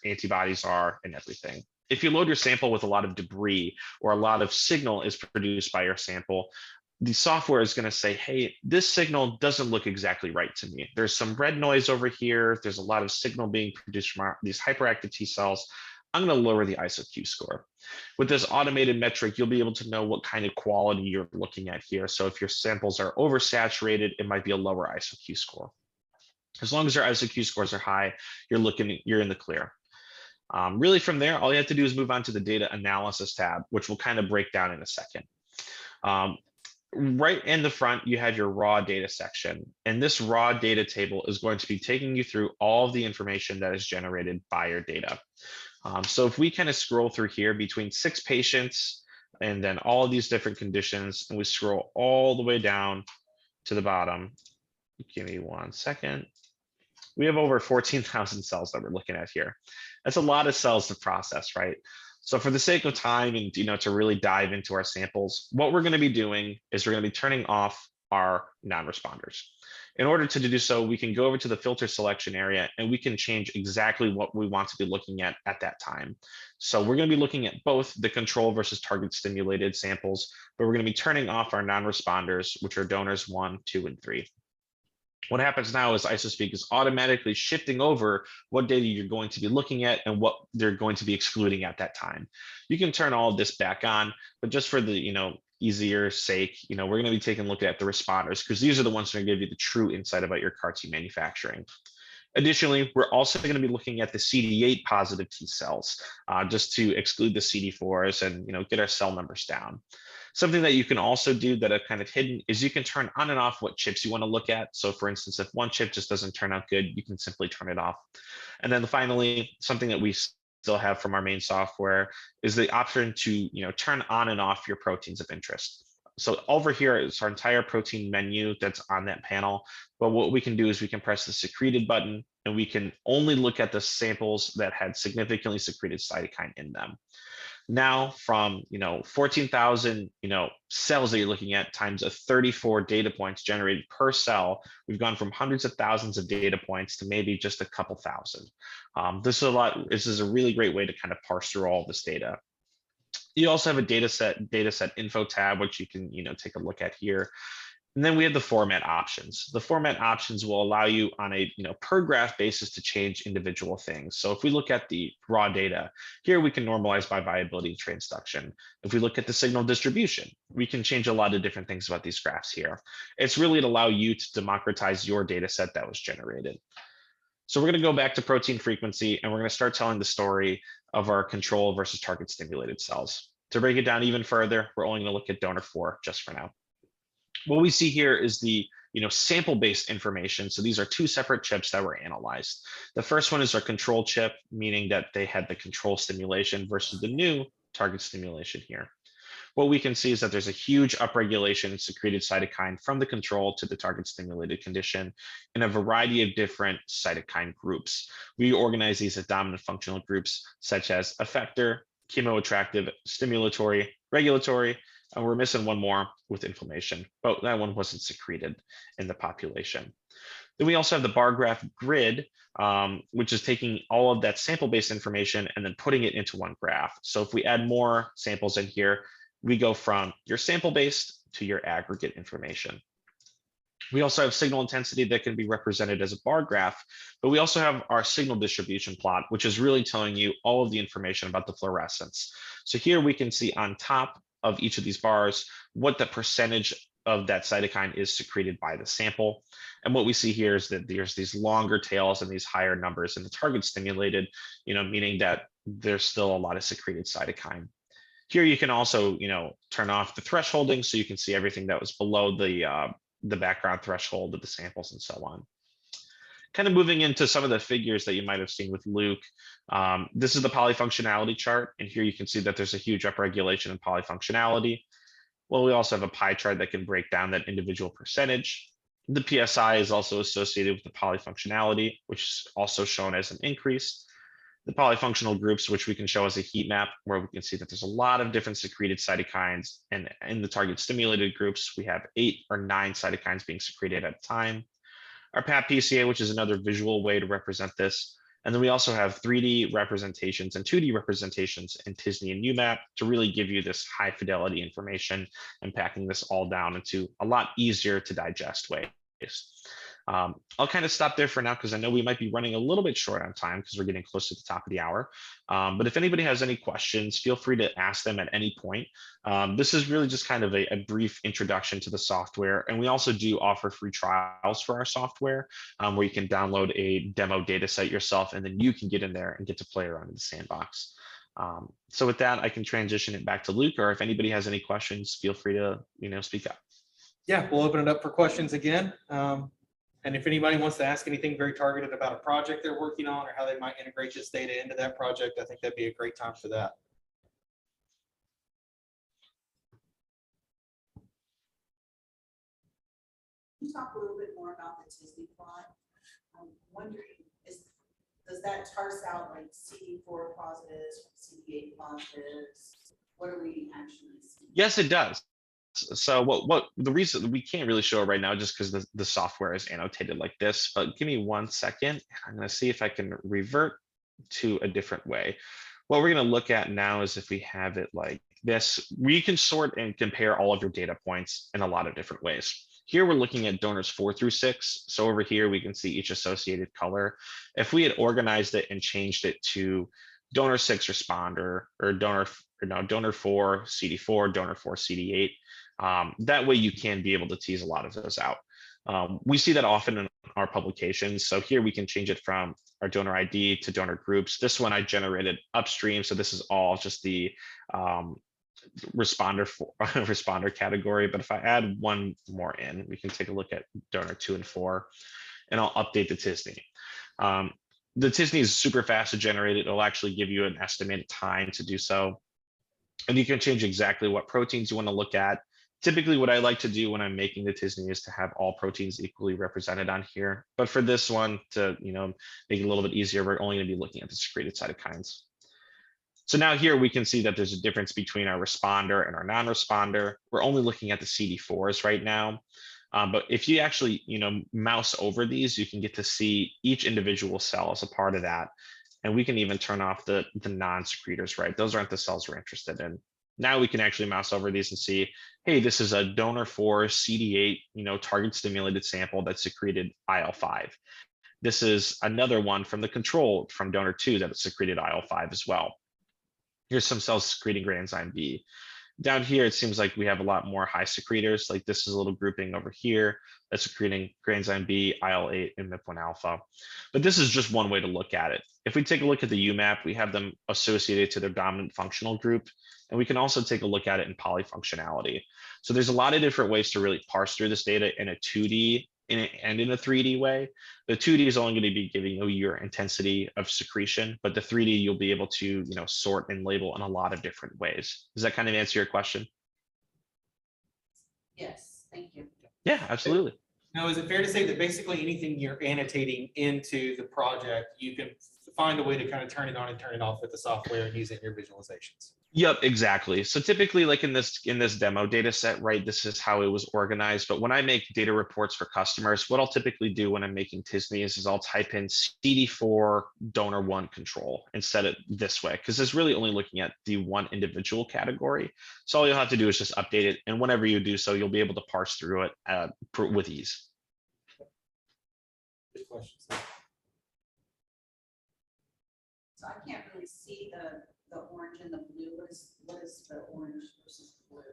antibodies are, and everything. If you load your sample with a lot of debris or a lot of signal is produced by your sample, the software is going to say, hey, this signal doesn't look exactly right to me. There's some red noise over here. There's a lot of signal being produced from these hyperactive T cells. I'm going to lower the ISO-Q score. With this automated metric, you'll be able to know what kind of quality you're looking at here. So if your samples are oversaturated, it might be a lower ISO-Q score. As long as your ISO-Q scores are high, you're in the clear. Really from there, all you have to do is move on to the data analysis tab, which we'll kind of break down in a second. Right in the front, you have your raw data section. And this raw data table is going to be taking you through all of the information that is generated by your data. So if we kind of scroll through here between 6 patients and then all of these different conditions, and we scroll all the way down to the bottom, give me 1 second. We have over 14,000 cells that we're looking at here. That's a lot of cells to process, right? So for the sake of time and to really dive into our samples, what we're going to be doing is we're going to be turning off our non-responders. In order to do so, we can go over to the filter selection area and we can change exactly what we want to be looking at that time. So we're going to be looking at both the control versus target stimulated samples, but we're going to be turning off our non-responders, which are donors 1, 2, and 3. What happens now is IsoSpeak is automatically shifting over what data you're going to be looking at and what they're going to be excluding at that time. You can turn all of this back on, but just for the easier sake, we're going to be taking a look at the responders because these are the ones that are going to give you the true insight about your CAR T manufacturing. Additionally, we're also going to be looking at the CD8 positive T cells, just to exclude the CD4s and get our cell numbers down. Something that you can also do that are kind of hidden is you can turn on and off what chips you want to look at. So for instance, if one chip just doesn't turn out good, you can simply turn it off. And then finally, something that we still have from our main software is the option to turn on and off your proteins of interest. So over here is our entire protein menu that's on that panel. But what we can do is we can press the secreted button and we can only look at the samples that had significantly secreted cytokine in them. Now from 14,000 cells that you're looking at times a 34 data points generated per cell, we've gone from hundreds of thousands of data points to maybe just a couple thousand. This is a really great way to kind of parse through all this data. You also have a data set info tab, which you can take a look at here. And then we have the format options. The format options will allow you on a per graph basis to change individual things. So if we look at the raw data, here we can normalize by viability and transduction. If we look at the signal distribution, we can change a lot of different things about these graphs here. It's really to allow you to democratize your data set that was generated. So we're going to go back to protein frequency and we're going to start telling the story of our control versus target stimulated cells. To break it down even further, we're only going to look at donor 4 just for now. What we see here is the sample-based information. So these are 2 separate chips that were analyzed. The first one is our control chip, meaning that they had the control stimulation versus the new target stimulation here. What we can see is that there's a huge upregulation in secreted cytokine from the control to the target stimulated condition in a variety of different cytokine groups. We organize these as dominant functional groups such as effector, chemoattractive, stimulatory, regulatory, and we're missing one more with inflammation, but that one wasn't secreted in the population. Then we also have the bar graph grid, which is taking all of that sample-based information and then putting it into one graph. So if we add more samples in here, we go from your sample-based to your aggregate information. We also have signal intensity that can be represented as a bar graph, but we also have our signal distribution plot, which is really telling you all of the information about the fluorescence. So here we can see on top of each of these bars what the percentage of that cytokine is secreted by the sample. And what we see here is that there's these longer tails and these higher numbers in the target stimulated, meaning that there's still a lot of secreted cytokine. Here you can also, turn off the thresholding so you can see everything that was below the background threshold of the samples and so on. Kind of moving into some of the figures that you might have seen with Luke. This is the polyfunctionality chart. And here you can see that there's a huge upregulation in polyfunctionality. Well, we also have a pie chart that can break down that individual percentage. The PSI is also associated with the polyfunctionality, which is also shown as an increase. The polyfunctional groups, which we can show as a heat map, where we can see that there's a lot of different secreted cytokines. And in the target stimulated groups, we have 8 or 9 cytokines being secreted at a time. Our PAP-PCA, which is another visual way to represent this. And then we also have 3D representations and 2D representations in TISNE and UMAP to really give you this high fidelity information and packing this all down into a lot easier to digest ways. I'll kind of stop there for now because I know we might be running a little bit short on time because we're getting close to the top of the hour. But if anybody has any questions, feel free to ask them at any point. This is really just kind of a brief introduction to the software. And we also do offer free trials for our software where you can download a demo data set yourself, and then you can get in there and get to play around in the sandbox. So with that, I can transition it back to Luke, or if anybody has any questions, feel free to speak up. Yeah, we'll open it up for questions again. And if anybody wants to ask anything very targeted about a project they're working on or how they might integrate this data into that project, I think that'd be a great time for that. Can you talk a little bit more about the TISNE plot? I'm wondering, does that parse out like CD4 positives from CD8 positives? What are we actually seeing? Yes, it does. So what the reason we can't really show it right now just because the software is annotated like this, but give me 1 second. I'm going to see if I can revert to a different way. What we're going to look at now is if we have it like this, we can sort and compare all of your data points in a lot of different ways. Here we're looking at donors 4 through 6. So over here we can see each associated color. If we had organized it and changed it to donor 6 responder or donor donor 4, CD4, donor 4, CD8. That way you can be able to tease a lot of those out. We see that often in our publications. So here we can change it from our donor ID to donor groups. This one I generated upstream. So this is all just the responder category. But if I add one more in, we can take a look at donor 2 and 4, and I'll update the t-SNE. The t-SNE is super fast to generate. It'll actually give you an estimated time to do so. And you can change exactly what proteins you want to look at. Typically, what I like to do when I'm making the t-SNE is to have all proteins equally represented on here. But for this one, to make it a little bit easier, we're only going to be looking at the secreted cytokines. So now here we can see that there's a difference between our responder and our non-responder. We're only looking at the CD4s right now. But if you actually mouse over these, you can get to see each individual cell as a part of that. And we can even turn off the non-secretors, right? Those aren't the cells we're interested in. Now we can actually mouse over these and see, hey, this is a donor 4 CD8, target stimulated sample that secreted IL-5. This is another one from the control from donor 2 that secreted IL-5 as well. Here's some cells secreting granzyme B. Down here, it seems like we have a lot more high secretors. Like this is a little grouping over here that's secreting granzyme B, IL-8, and MIP-1 alpha. But this is just one way to look at it. If we take a look at the UMAP, we have them associated to their dominant functional group. And we can also take a look at it in polyfunctionality. So there's a lot of different ways to really parse through this data in a 2D and in a 3D way. The 2D is only going to be giving you your intensity of secretion, but the 3D you'll be able to sort and label in a lot of different ways. Does that kind of answer your question? Yes, thank you. Yeah, absolutely. Now, is it fair to say that basically anything you're annotating into the project, you can find a way to kind of turn it on and turn it off with the software and use it in your visualizations? Yep, exactly. So typically, like in this demo data set, right, this is how it was organized. But when I make data reports for customers, what I'll typically do when I'm making t-SNEs is I'll type in CD4 donor 1 control and set it this way, because it's really only looking at the one individual category. So all you'll have to do is just update it. And whenever you do so, you'll be able to parse through it with ease. Good questions. So I can't really see the orange and the blue. What is the orange versus the blue?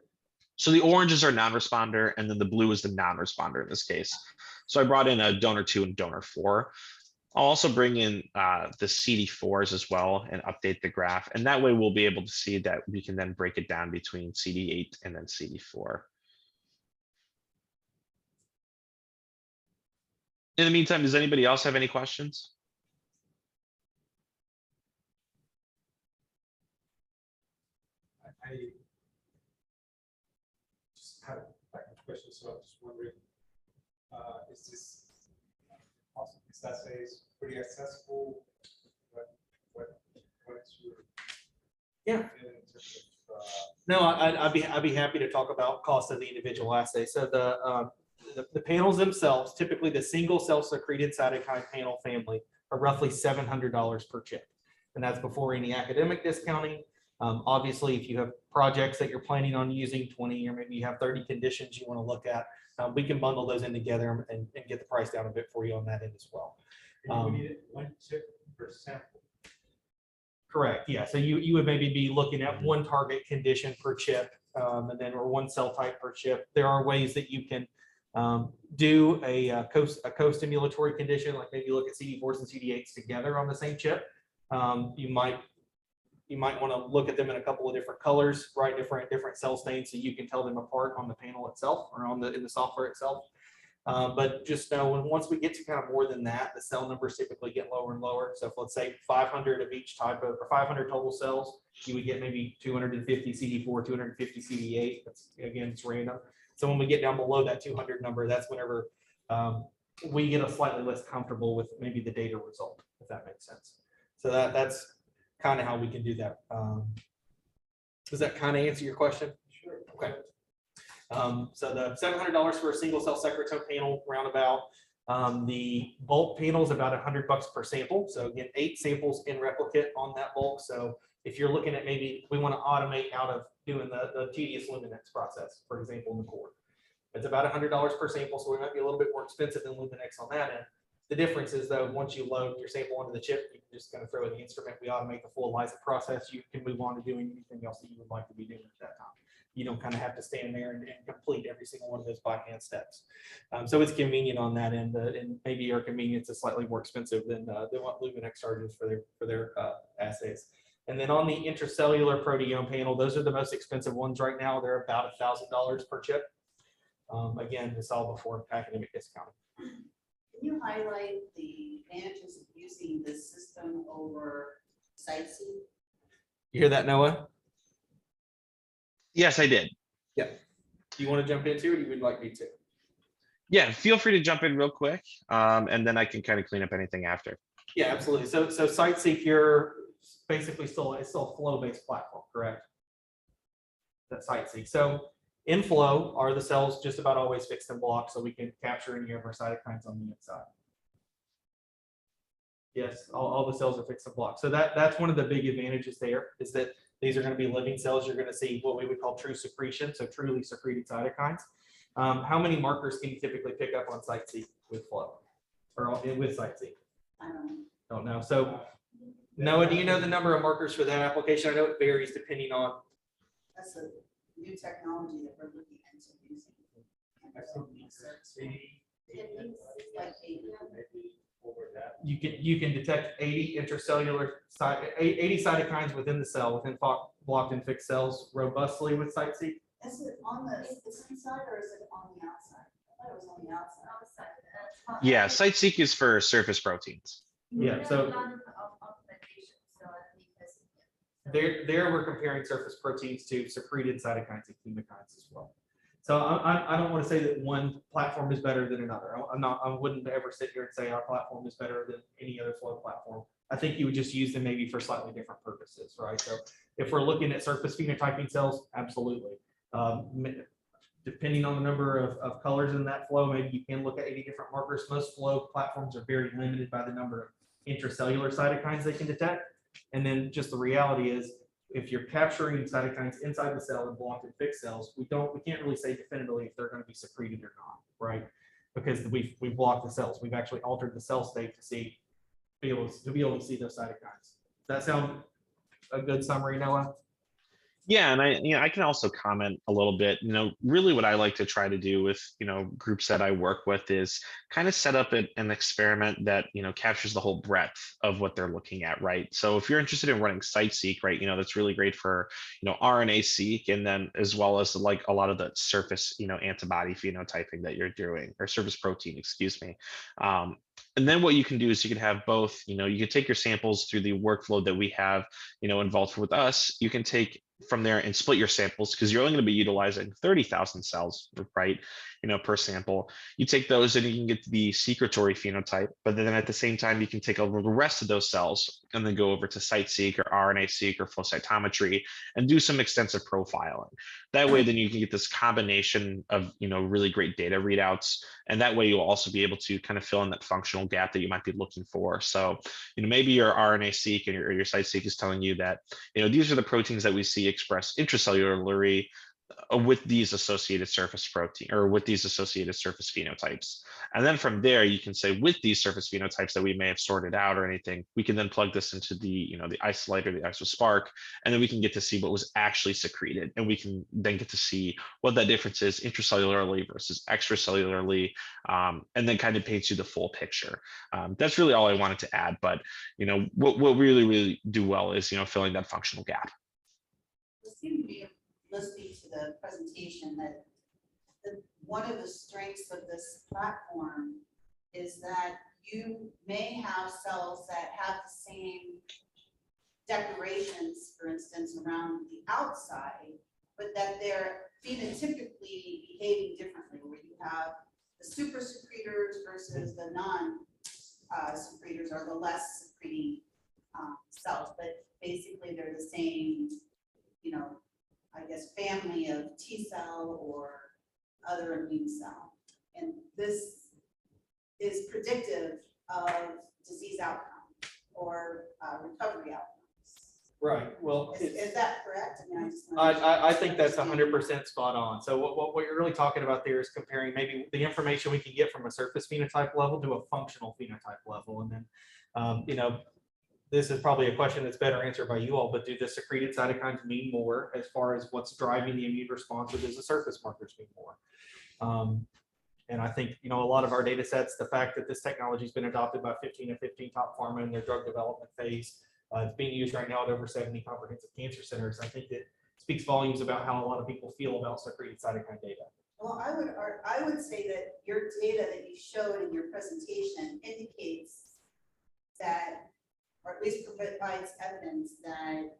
So the oranges are non-responder, and then the blue is the non-responder in this case. So I brought in a donor 2 and donor 4. I'll also bring in the CD4s as well and update the graph. And that way we'll be able to see that we can then break it down between CD8 and then CD4. In the meantime, does anybody else have any questions? I just had a question, so I'm just wondering, is this awesome? This assay is pretty accessible? What is your Yeah. feeling in terms of, No, I'd be happy to talk about cost of the individual assay. So the panels themselves, typically the single cell secreted cytokine panel family, are roughly $700 per chip, and that's before any academic discounting. Obviously, if you have projects that you're planning on using 20, or maybe you have 30 conditions you want to look at, we can bundle those in together and get the price down a bit for you on that end as well. you need one chip per sample? Correct. Yeah. So you would maybe be looking at one target condition per chip, and then or one cell type per chip. There are ways that you can do a co-stimulatory condition, like maybe look at CD4s and CD8s together on the same chip. You might want to look at them in a couple of different colors, right? Different cell stains, so you can tell them apart on the panel itself or in the software itself. But just know once we get to kind of more than that, the cell numbers typically get lower and lower. So if let's say 500 of each type of, or 500 total cells, you would get maybe 250 CD4, 250 CD8. That's, again, it's random. So when we get down below that 200 number, that's whenever we get a slightly less comfortable with maybe the data result, if that makes sense. So that's kind of how we can do that. Does that kind of answer your question? Sure. Okay. So the $700 for a single cell secretome panel roundabout. The bulk panel is about $100 per sample. So again, 8 samples in replicate on that bulk. So if you're looking at maybe we want to automate out of doing the tedious Luminex process, for example, in the core, it's about $100 per sample. So we might be a little bit more expensive than Luminex on that end. The difference is though, once you load your sample onto the chip, you can just kind of throw in the instrument. We automate the full ELISA process. You can move on to doing anything else that you would like to be doing at that time. You don't kind of have to stand there and complete every single one of those by hand steps. So it's convenient on that end, and maybe your convenience is slightly more expensive than what Luminex charges for their assays. And then on the intracellular proteome panel, those are the most expensive ones right now. They're about $1,000 per chip. Again, this all before academic discounting. Can you highlight the advantages of using this system over sightseeing? You hear that, Noah? Yes, I did. Yeah. Do you want to jump into it, or you would like me to? Yeah, feel free to jump in real quick, and then I can kind of clean up anything after. Yeah, absolutely. So CytSeq, you're basically it's still a flow-based platform, correct? That's CytSeq. So in flow are the cells just about always fixed and blocked, so we can capture any of our cytokines on the inside. Yes, all the cells are fixed and blocked. So that's one of the big advantages there, is that these are going to be living cells. You're going to see what we would call true secretion, so truly secreted cytokines. How many markers can you typically pick up on CytSeq with flow, or with CytSeq? I Don't know. So Noah, do you know the number of markers for that application? I know it varies depending on. That's a new technology that we're looking into using. Like 80. You can detect 80 intracellular 80 cytokines within the cell, within blocked and fixed cells robustly with CytSeq. Is it on the inside or is it on the outside? I thought it was on the outside. Yeah, CytSeq is for surface proteins. Yeah, so there we're comparing surface proteins to secreted cytokines and chemokines as well. So I don't want to say that one platform is better than another. I wouldn't ever sit here and say our platform is better than any other flow platform. I think you would just use them maybe for slightly different purposes, right? So if we're looking at surface phenotyping cells, absolutely. Depending on the number of colors in that flow, maybe you can look at 80 different markers. Most flow platforms are very limited by the number of intracellular cytokines they can detect. And then just the reality is, if you're capturing cytokines inside the cell and blocked and fixed cells, we can't really say definitively if they're going to be secreted or not, right? Because we've blocked the cells. We've actually altered the cell state to be able to see those cytokines. Does that sound a good summary, Noah? Yeah, and I can also comment a little bit. Really what I like to try to do with groups that I work with is kind of set up an experiment that captures the whole breadth of what they're looking at, right? So if you're interested in running CytSeq, right, that's really great for RNA-seq, and then as well as like a lot of the surface antibody phenotyping that you're doing, or surface protein, excuse me. And then what you can do is you can have both. You can take your samples through the workflow that we have involved with us. You can take from there and split your samples, because you're only going to be utilizing 30,000 cells, right, per sample. You take those and you can get the secretory phenotype, but then at the same time, you can take over the rest of those cells and then go over to CytSeq or RNA-seq or flow cytometry and do some extensive profiling. That way, then you can get this combination of, really great data readouts. And that way you'll also be able to kind of fill in that functional gap that you might be looking for. So, maybe your RNA-seq and your CytSeq is telling you that, these are the proteins that we see expressed intracellularly with these associated surface protein, or with these associated surface phenotypes. And then from there, you can say, with these surface phenotypes that we may have sorted out or anything, we can then plug this into the, the IsoLight or the IsoSpark, and then we can get to see what was actually secreted. And we can then get to see what that difference is intracellularly versus extracellularly, and then kind of paints you the full picture. That's really all I wanted to add. But, what we really do well is, filling that functional gap. It seemed to be listening to the presentation that one of the strengths of this platform is that you may have cells that have the same decorations, for instance, around the outside, but that they're phenotypically behaving differently, where you have the super secretors versus the non-secretors, or the less secreting cells, but basically they're the same, I guess, family of T cell or other immune cell. And this is predictive of disease outcome or recovery outcomes. Right, well, Is that correct? I mean, I just. I think that's 100% spot on. So what you're really talking about there is comparing maybe the information we can get from a surface phenotype level to a functional phenotype level. And then, you know, this is probably a question that's better answered by you all, but do the secreted cytokines mean more as far as what's driving the immune response, or does the surface markers mean more? And I think, you know, a lot of our data sets, the fact that this technology has been adopted by 15 of 15 top pharma in their drug development phase, it's being used right now at over 70 comprehensive cancer centers. I think that speaks volumes about how a lot of people feel about secreted cytokine data. Well, I would say that your data that you showed in your presentation indicates that, or at least provides evidence that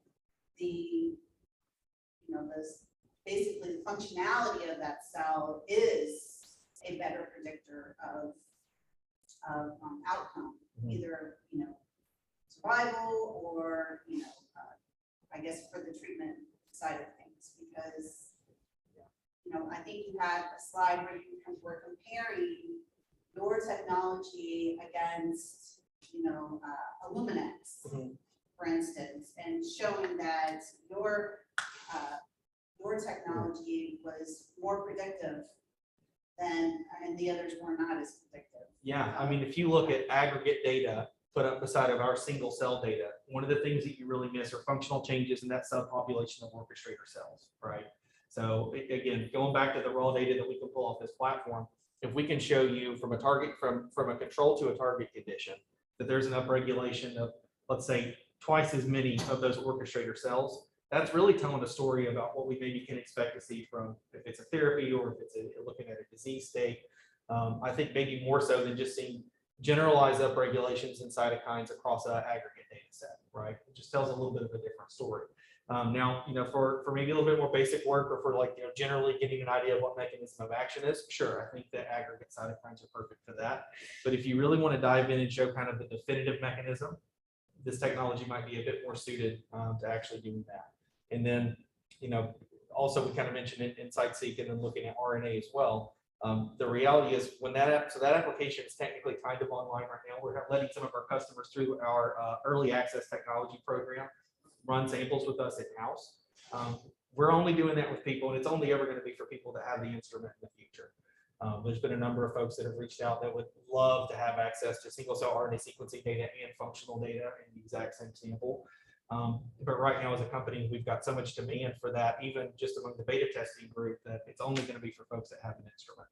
the, you know, this basically the functionality of that cell is a better predictor of outcome, either, you know, survival or, you know, I guess for the treatment side of things, because, you know, I think you had a slide where you were comparing your technology against, you know, Illuminex, for instance, and showing that your technology was more predictive than, and the others were not as predictive. Yeah, I mean, if you look at aggregate data put up beside of our single cell data, one of the things that you really miss are functional changes in that subpopulation of orchestrator cells, right? So again, going back to the raw data that we can pull off this platform, if we can show you from a target, from a control to a target condition, that there's an upregulation of, let's say, twice as many of those orchestrator cells, that's really telling a story about what we maybe can expect to see from, if it's a therapy or if it's looking at a disease state. I think maybe more so than just seeing generalized upregulations in cytokines across an aggregate data set, right? It just tells a little bit of a different story. Now, you know, for maybe a little bit more basic work, or for like, you know, generally getting an idea of what mechanism of action is, sure, I think that aggregate cytokines are perfect for that. But if you really want to dive in and show kind of the definitive mechanism, this technology might be a bit more suited to actually doing that. And then, you know, also we kind of mentioned it in CytSeq and then looking at RNA as well. The reality is when that application is technically kind of online right now, we're letting some of our customers through our early access technology program run samples with us in-house. We're only doing that with people, and it's only ever going to be for people that have the instrument in the future. There's been a number of folks that have reached out that would love to have access to single cell RNA sequencing data and functional data in the exact same sample. But right now as a company, we've got so much demand for that, even just among the beta testing group, that it's only going to be for folks that have an instrument.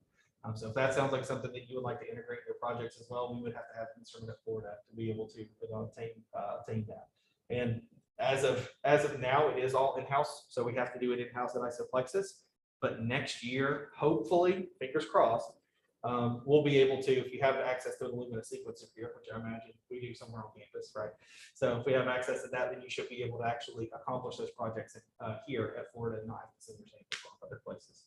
So if that sounds like something that you would like to integrate in your projects as well, we would have to have an instrument at Florida to be able to obtain that. And as of now, it is all in-house, so we have to do it in-house at IsoPlexis. But next year, hopefully, fingers crossed, we'll be able to, if you have access to an Illumina sequencer here, which I imagine we do somewhere on campus, right? So if we have access to that, then you should be able to actually accomplish those projects here at Florida and not in other places.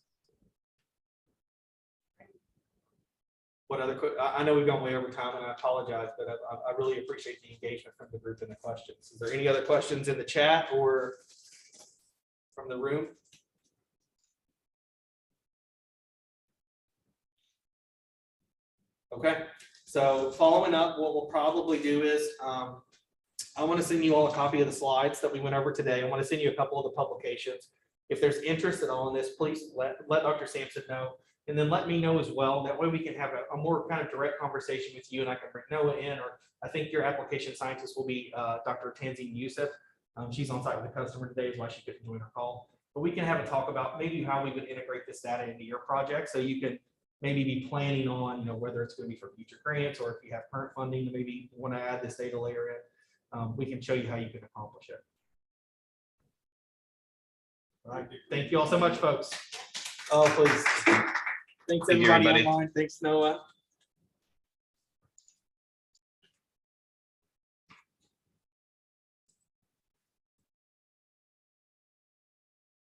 What other, I know we've gone way over time and I apologize, but I really appreciate the engagement from the group and the questions. Is there any other questions in the chat or from the room? Okay, so following up, what we'll probably do is I want to send you all a copy of the slides that we went over today. I want to send you a couple of the publications. If there's interest at all in this, please let Dr. Sampson know. And then let me know as well. That way we can have a more kind of direct conversation with you, and I can bring Noah in, or I think your application scientist will be Dr. Tanzine Youssef. She's on site with the customer today, is why she couldn't join our call. But we can have a talk about maybe how we would integrate this data into your project, so you can maybe be planning on, you know, whether it's going to be for future grants or if you have current funding to maybe want to add this data layer in. We can show you how you can accomplish it. All right. Thank you all so much, folks. Oh, please. Thanks everybody online. Thanks, Noah.